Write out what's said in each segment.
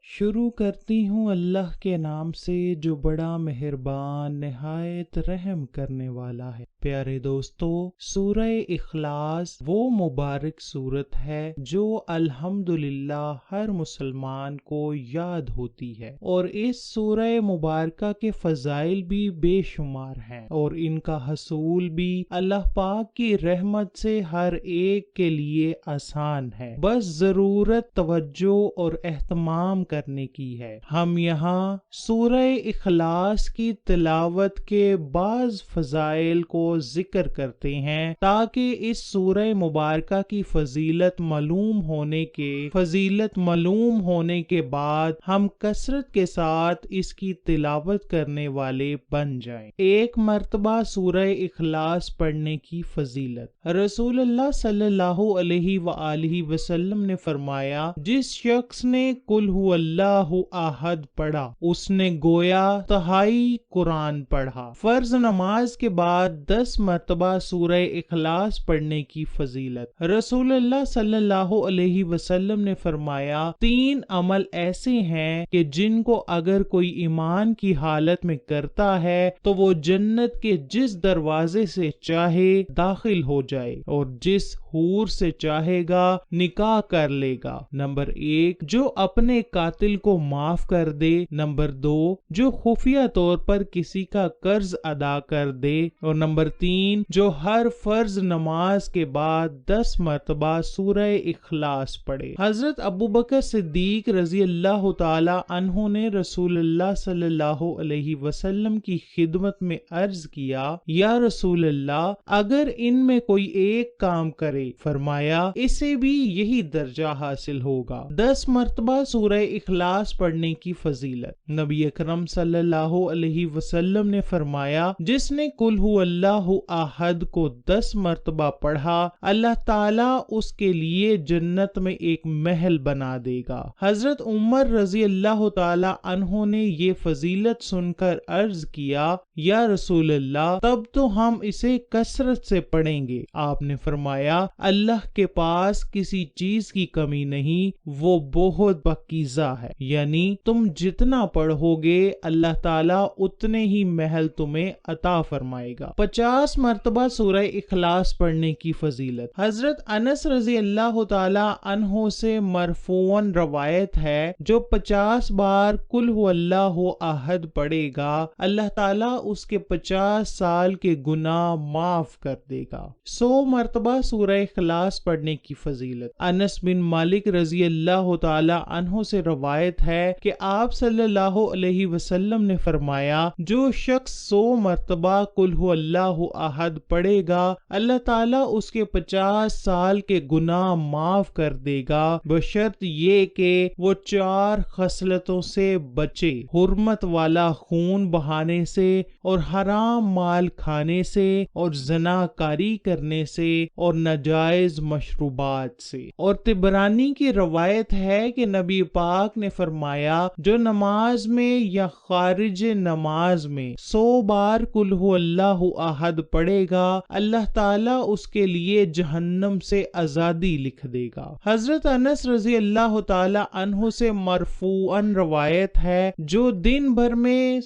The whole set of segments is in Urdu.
شروع کرتی ہوں اللہ کے نام سے جو بڑا مہربان نہایت رحم کرنے والا ہے۔ پیارے دوستو، سورہ اخلاص وہ مبارک سورت ہے جو الحمدللہ ہر مسلمان کو یاد ہوتی ہے، اور اس سورہ مبارکہ کے فضائل بھی بے شمار ہیں اور ان کا حصول بھی اللہ پاک کی رحمت سے ہر ایک کے لیے آسان ہے، بس ضرورت توجہ اور اہتمام کرنے کی ہے۔ ہم یہاں سورہ اخلاص کی تلاوت کے بعض فضائل کو ذکر کرتے ہیں تاکہ اس سورہ مبارکہ کی فضیلت معلوم ہونے کے بعد ہم کثرت کے ساتھ اس کی تلاوت کرنے والے بن جائیں۔ ایک مرتبہ سورہ اخلاص پڑھنے کی فضیلت۔ رسول اللہ صلی اللہ علیہ وآلہ وسلم نے فرمایا، جس شخص نے قل هو اللہ احد پڑھا اس نے گویا تہائی قرآن پڑھا۔ فرض نماز کے بعد 10 مرتبہ سورہ اخلاص پڑھنے کی فضیلت۔ رسول اللہ صلی اللہ علیہ وسلم نے فرمایا، 3 عمل ایسے ہیں کہ جن کو اگر کوئی ایمان کی حالت میں کرتا ہے تو وہ جنت کے جس دروازے سے چاہے داخل ہو جائے اور جس حور سے چاہے گا نکاح کر لے گا۔ نمبر 1، جو اپنے قاتل کو معاف کر دے۔ نمبر 2، جو خفیہ طور پر کسی کا قرض ادا کر دے۔ اور نمبر 3، جو ہر فرض نماز کے بعد 10 مرتبہ سورہ اخلاص پڑھے۔ حضرت ابوبکر صدیق رضی اللہ تعالی عنہ نے رسول اللہ صلی اللہ علیہ وسلم کی خدمت میں عرض کیا، یا رسول اللہ، اگر ان میں کوئی ایک کام کرے، فرمایا اسے بھی یہی درجہ حاصل ہوگا۔ 10 مرتبہ سورہ اخلاص پڑھنے کی فضیلت۔ نبی اکرم صلی اللہ علیہ وسلم نے فرمایا، جس نے قل هو اللہ احد کو 10 مرتبہ پڑھا، اللہ تعالیٰ اس کے لیے جنت میں ایک محل بنا دے گا۔ حضرت عمر رضی اللہ تعالی عنہ نے یہ فضیلت سن کر عرض کیا، یا رسول اللہ، تب تو ہم اسے کثرت سے پڑھیں گے۔ آپ نے فرمایا، اللہ کے پاس کسی چیز کی کمی نہیں، وہ بہت پاکیزہ ہے، یعنی تم جتنا پڑھو گے اللہ تعالیٰ اتنے ہی محل تمہیں عطا فرمائے گا۔ 50 مرتبہ سورہ اخلاص پڑھنے کی فضیلت۔ حضرت انس رضی اللہ تعالی عنہ سے مرفوعاً روایت ہے، جو 50 بار قل هو اللہ احد پڑھے گا، اللہ تعالیٰ اس کے 50 سال کے گناہ معاف کر دے گا۔ 100 مرتبہ سورہ اخلاص پڑھنے کی فضیلت۔ انس بن مالک رضی اللہ تعالی عنہ سے روایت ہے کہ آپ صلی اللہ علیہ وسلم نے فرمایا، جو شخص 100 مرتبہ قل هو اللہ احد پڑھے گا، اللہ تعالیٰ اس کے 50 سال کے گناہ معاف کر دے گا، بشرط یہ کہ وہ 4 خصلتوں سے بچے: حرمت والا خون بہانے سے، اور حرام مال کھانے سے، اور زناکاری کرنے سے، اور ناجائز مشروبات سے۔ اور طبرانی کی روایت ہے کہ نبی پاک نے فرمایا، جو نماز میں یا خارج نماز میں 100 بار قل هو اللہ احد پڑھے گا، اللہ تعالیٰ اس کے لیے جہنم سے آزادی لکھ دے گا۔ حضرت انس رضی اللہ تعالی عنہ سے مرفوعاً روایت ہے، جو دن بھر میں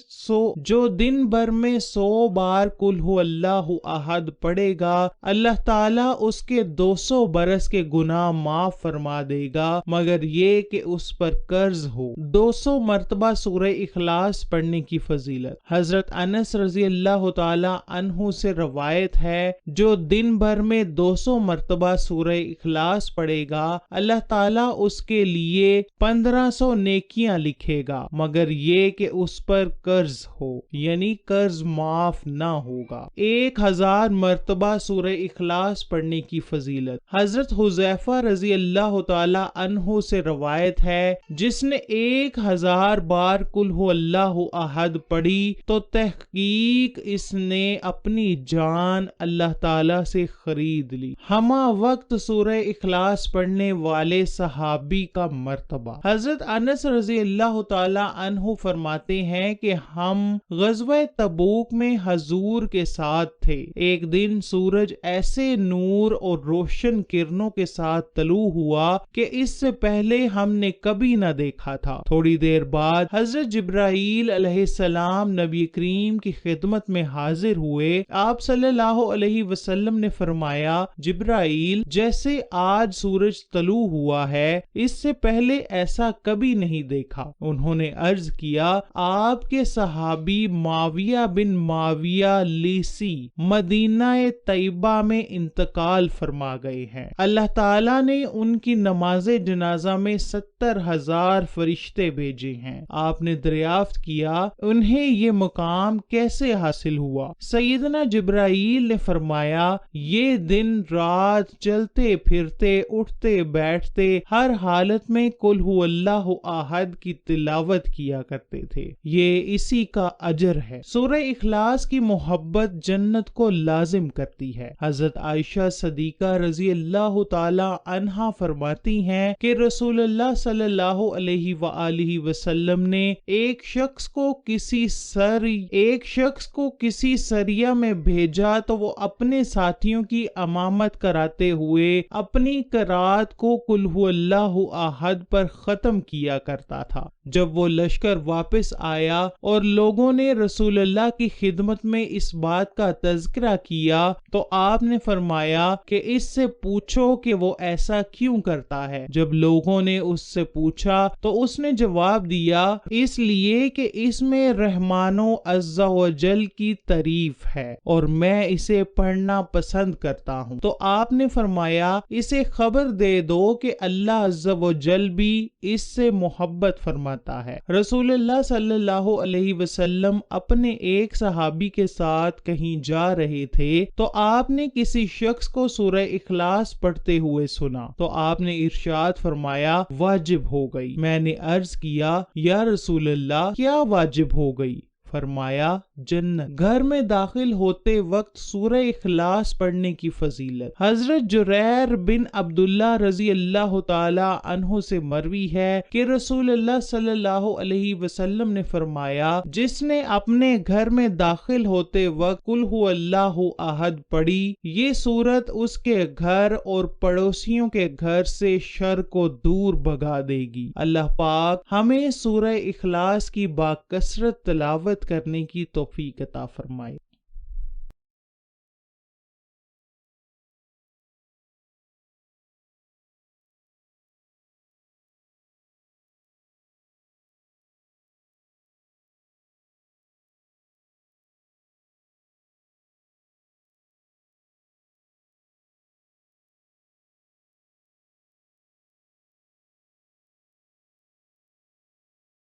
100 بار قل هو اللہ احد پڑھے گا، اللہ تعالیٰ اس کے 200 برس کے گناہ معاف فرما دے گا، مگر یہ کہ اس پر قرض ہو۔ 200 مرتبہ سورہ اخلاص پڑھنے کی فضیلت۔ حضرت انس رضی اللہ تعالی عنہ سے روایت ہے، جو دن بھر میں 200 مرتبہ سورہ اخلاص پڑھے گا، اللہ تعالیٰ اس کے لیے 1500 نیکیاں لکھے گا، مگر یہ کہ اس پر قرض ہو، یعنی قرض معاف نہ ہوگا۔ 1000 مرتبہ سورہ اخلاص پڑھنے کی فضیلت۔ حضرت حذیفہ رضی اللہ تعالی عنہ سے روایت ہے، جس نے 1000 بار قل هو اللہ احد پڑھی تو تحقیق اس نے اپنی جان اللہ تعالی سے خرید لی۔ ہمہ وقت سورہ اخلاص پڑھنے والے صحابی کا مرتبہ۔ حضرت انس رضی اللہ تعالی عنہ فرماتے ہیں کہ ہم غزوہ تبوک میں حضور کے ساتھ تھے۔ ایک دن سورج ایسے نور اور روشن کرنوں کے ساتھ طلوع ہوا کہ اس سے پہلے ہم نے کبھی نہ دیکھا تھا۔ تھوڑی دیر بعد حضرت جبرائیل علیہ السلام نبی کریم کی خدمت میں حاضر ہوئے۔ آپ صلی اللہ علیہ وسلم نے فرمایا، جبرائیل، جیسے آج سورج طلوع ہوا ہے اس سے پہلے ایسا کبھی نہیں دیکھا۔ انہوں نے عرض کیا، آپ کے صحابی معاویہ بن معاویہ لیسی مدینہ طیبہ میں انتقال فرما گئے ہیں۔ اللہ تعالیٰ نے ان کی نماز جنازہ میں 70,000 فرشتے بھیجے ہیں۔ آپ نے دریافت کیا، انہیں یہ مقام کیسے حاصل ہوا؟ سیدنا جبرائیل نے فرمایا، یہ دن رات چلتے پھرتے اٹھتے بیٹھتے ہر حالت میں قل هو اللہ احد کی تلاوت کیا کرتے تھے۔ یہ اسی کا اجر ہے۔ سورہ اخلاص کی محبت جنت کو لازم کرتی ہے۔ حضرت عائشہ صدیقہ رضی اللہ تعالی عنہا فرماتی ہیں کہ رسول اللہ صلی اللہ علیہ وآلہ وسلم نے ایک شخص کو کسی سریہ میں بھیجا تو وہ اپنے ساتھیوں کی امامت کراتے ہوئے اپنی قرات کو قل هو اللہ احد پر ختم کیا کرتا تھا۔ جب وہ لشکر واپس آیا اور لوگوں نے رسول اللہ کی خدمت میں اس بات کا تذکرہ کیا تو آپ نے فرمایا کہ اس سے پوچھو کہ وہ ایسا کیوں کرتا ہے۔ جب لوگوں نے اس سے پوچھا تو اس نے جواب دیا، اس لیے کہ اس میں رحمان و عز و جل کی تعریف ہے اور میں اسے پڑھنا پسند کرتا ہوں۔ تو آپ نے فرمایا، اسے خبر دے دو کہ اللہ عز و جل بھی اس سے محبت فرماتا ہے۔ رسول اللہ صلی اللہ علیہ وسلم اپنے ایک صحابی کے ساتھ کہیں جا رہے تھے تو آپ نے کسی شخص کو سورہ اخلاص پڑھتے ہوئے سنا تو آپ نے ارشاد فرمایا، واجب ہو گئی۔ میں نے عرض کیا، یا رسول اللہ، کیا واجب ہو گئی؟ فرمایا، جنت۔ گھر میں داخل ہوتے وقت سورہ اخلاص پڑھنے کی فضیلت۔ حضرت جریر بن عبداللہ رضی اللہ تعالی عنہ سے مروی ہے کہ رسول اللہ صلی اللہ علیہ وسلم نے فرمایا، جس نے اپنے گھر میں داخل ہوتے وقت قل هو اللہ احد پڑھی، یہ سورت اس کے گھر اور پڑوسیوں کے گھر سے شر کو دور بھگا دے گی۔ اللہ پاک ہمیں سورہ اخلاص کی باکثرت تلاوت کرنے کی توفیق عطا فرمائے۔